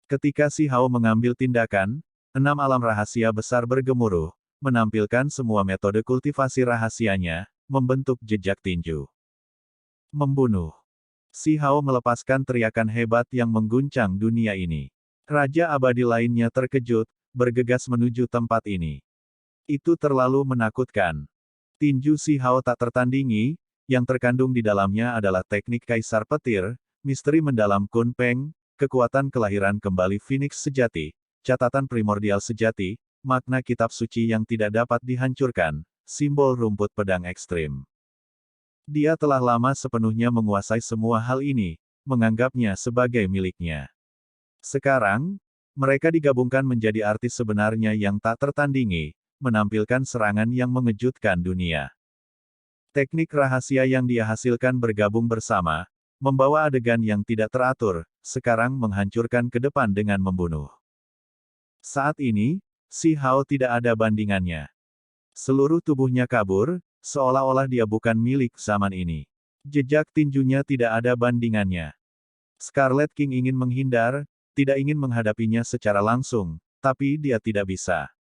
Ketika Si Hao mengambil tindakan, 6 alam rahasia besar bergemuruh, menampilkan semua metode kultivasi rahasianya, membentuk jejak tinju. Membunuh. Si Hao melepaskan teriakan hebat yang mengguncang dunia ini. Raja abadi lainnya terkejut, bergegas menuju tempat ini. Itu terlalu menakutkan. Tinju Si Hao tak tertandingi, yang terkandung di dalamnya adalah teknik kaisar petir, misteri mendalam Kun Peng, kekuatan kelahiran kembali Phoenix sejati, catatan primordial sejati, makna kitab suci yang tidak dapat dihancurkan, simbol rumput pedang ekstrim. Dia telah lama sepenuhnya menguasai semua hal ini, menganggapnya sebagai miliknya. Sekarang, mereka digabungkan menjadi artis sebenarnya yang tak tertandingi, menampilkan serangan yang mengejutkan dunia. Teknik rahasia yang dia hasilkan bergabung bersama, membawa adegan yang tidak teratur, sekarang menghancurkan ke depan dengan membunuh. Saat ini, Si Hao tidak ada bandingannya. Seluruh tubuhnya kabur, seolah-olah dia bukan milik zaman ini. Jejak tinjunya tidak ada bandingannya. Scarlet King ingin menghindar, tidak ingin menghadapinya secara langsung, tapi dia tidak bisa.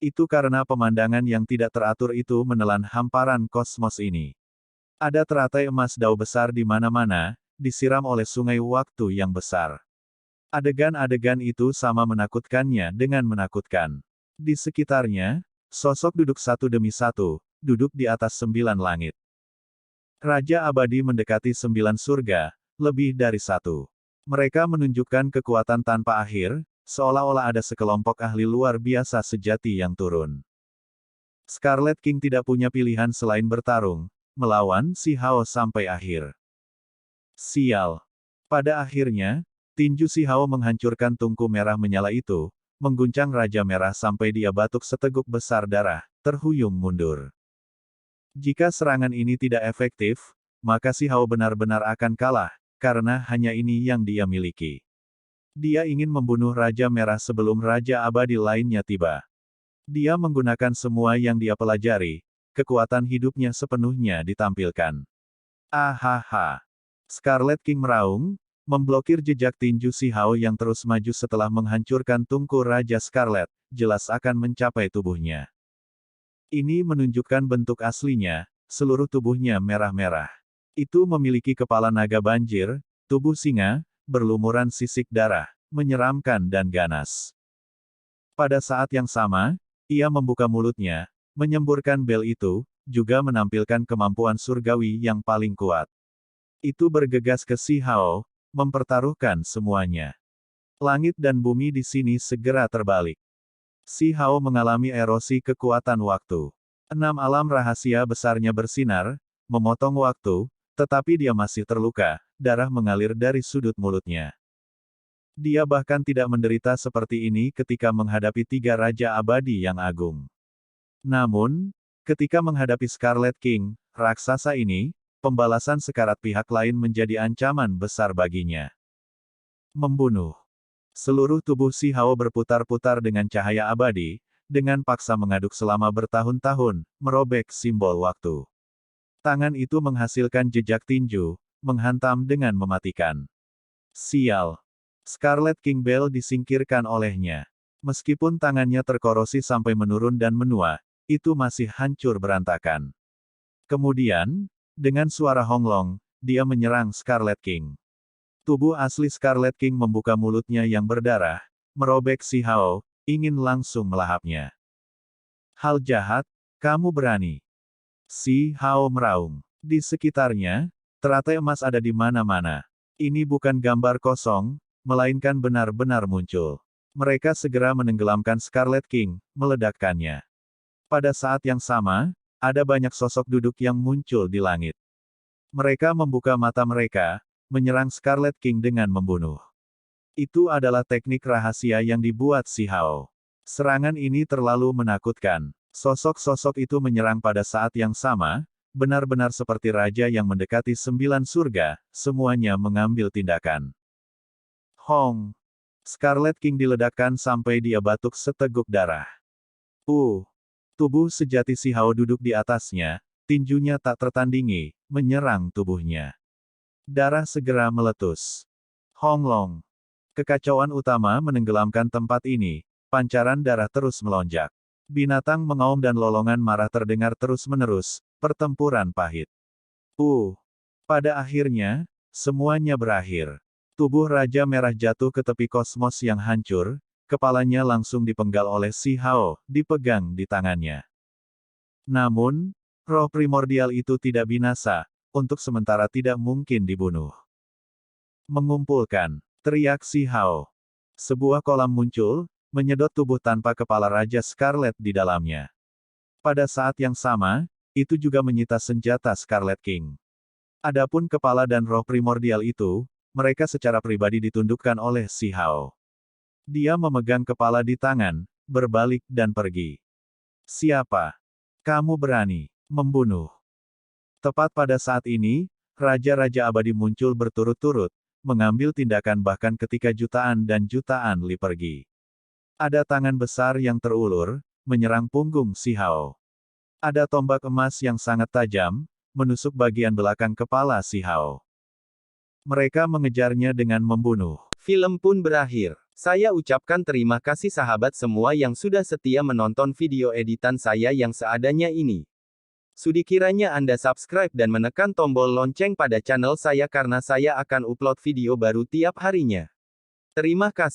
Itu karena pemandangan yang tidak teratur itu menelan hamparan kosmos ini. Ada teratai emas Dao besar di mana-mana, disiram oleh sungai waktu yang besar. Adegan-adegan itu sama menakutkannya dengan menakutkan. Di sekitarnya, sosok duduk satu demi satu, duduk di atas 9 langit. Raja abadi mendekati 9 surga, lebih dari satu. Mereka menunjukkan kekuatan tanpa akhir, seolah-olah ada sekelompok ahli luar biasa sejati yang turun. Scarlet King tidak punya pilihan selain bertarung, melawan Si Hao sampai akhir. Sial. Pada akhirnya, tinju Si Hao menghancurkan tungku merah menyala itu, mengguncang Raja Merah sampai dia batuk seteguk besar darah, terhuyung mundur. Jika serangan ini tidak efektif, maka Si Hao benar-benar akan kalah, karena hanya ini yang dia miliki. Dia ingin membunuh Raja Merah sebelum Raja Abadi lainnya tiba. Dia menggunakan semua yang dia pelajari, kekuatan hidupnya sepenuhnya ditampilkan. Ahaha. Scarlet King meraung, memblokir jejak tinju Si Hao yang terus maju setelah menghancurkan tungku Raja Scarlet, jelas akan mencapai tubuhnya. Ini menunjukkan bentuk aslinya, seluruh tubuhnya merah-merah. Itu memiliki kepala naga banjir, tubuh singa, berlumuran sisik darah, menyeramkan dan ganas. Pada saat yang sama, ia membuka mulutnya, menyemburkan bel itu, juga menampilkan kemampuan surgawi yang paling kuat. Itu bergegas ke Si Hao, mempertaruhkan semuanya. Langit dan bumi di sini segera terbalik. Si Hao mengalami erosi kekuatan waktu. 6 alam rahasia besarnya bersinar, memotong waktu, tetapi dia masih terluka, darah mengalir dari sudut mulutnya. Dia bahkan tidak menderita seperti ini ketika menghadapi 3 Raja Abadi yang agung. Namun, ketika menghadapi Scarlet King, raksasa ini, pembalasan sekarat pihak lain menjadi ancaman besar baginya. Membunuh. Seluruh tubuh Si Hao berputar-putar dengan cahaya abadi, dengan paksa mengaduk selama bertahun-tahun, merobek simbol waktu. Tangan itu menghasilkan jejak tinju, menghantam dengan mematikan. Sial. Scarlet King Bell disingkirkan olehnya. Meskipun tangannya terkorosi sampai menurun dan menua, itu masih hancur berantakan. Kemudian, dengan suara honglong, dia menyerang Scarlet King. Tubuh asli Scarlet King membuka mulutnya yang berdarah, merobek Si Hao, ingin langsung melahapnya. Hal jahat, kamu berani. Si Hao meraung. Di sekitarnya, teratai emas ada di mana-mana. Ini bukan gambar kosong, melainkan benar-benar muncul. Mereka segera menenggelamkan Scarlet King, meledakkannya. Pada saat yang sama, ada banyak sosok duduk yang muncul di langit. Mereka membuka mata mereka, menyerang Scarlet King dengan membunuh. Itu adalah teknik rahasia yang dibuat Si Hao. Serangan ini terlalu menakutkan. Sosok-sosok itu menyerang pada saat yang sama, benar-benar seperti raja yang mendekati 9 surga, semuanya mengambil tindakan. Hong! Scarlet King diledakkan sampai dia batuk seteguk darah. Tubuh sejati Si Hao duduk di atasnya, tinjunya tak tertandingi, menyerang tubuhnya. Darah segera meletus. Hong Long. Kekacauan utama menenggelamkan tempat ini, pancaran darah terus melonjak. Binatang mengaum dan lolongan marah terdengar terus-menerus, pertempuran pahit. Pada akhirnya, semuanya berakhir. Tubuh Raja Merah jatuh ke tepi kosmos yang hancur, kepalanya langsung dipenggal oleh Si Hao, dipegang di tangannya. Namun, roh primordial itu tidak binasa, untuk sementara tidak mungkin dibunuh. Mengumpulkan, teriak Si Hao. Sebuah kolam muncul, menyedot tubuh tanpa kepala Raja Scarlet di dalamnya. Pada saat yang sama, itu juga menyita senjata Scarlet King. Adapun kepala dan roh primordial itu, mereka secara pribadi ditundukkan oleh Si Hao. Dia memegang kepala di tangan, berbalik dan pergi. Siapa? Kamu berani membunuh? Tepat pada saat ini, Raja-Raja Abadi muncul berturut-turut, mengambil tindakan bahkan ketika jutaan dan jutaan li pergi. Ada tangan besar yang terulur, menyerang punggung Si Hao. Ada tombak emas yang sangat tajam, menusuk bagian belakang kepala Si Hao. Mereka mengejarnya dengan membunuh. Film pun berakhir. Saya ucapkan terima kasih sahabat semua yang sudah setia menonton video editan saya yang seadanya ini. Sudi kiranya Anda subscribe dan menekan tombol lonceng pada channel saya karena saya akan upload video baru tiap harinya. Terima kasih.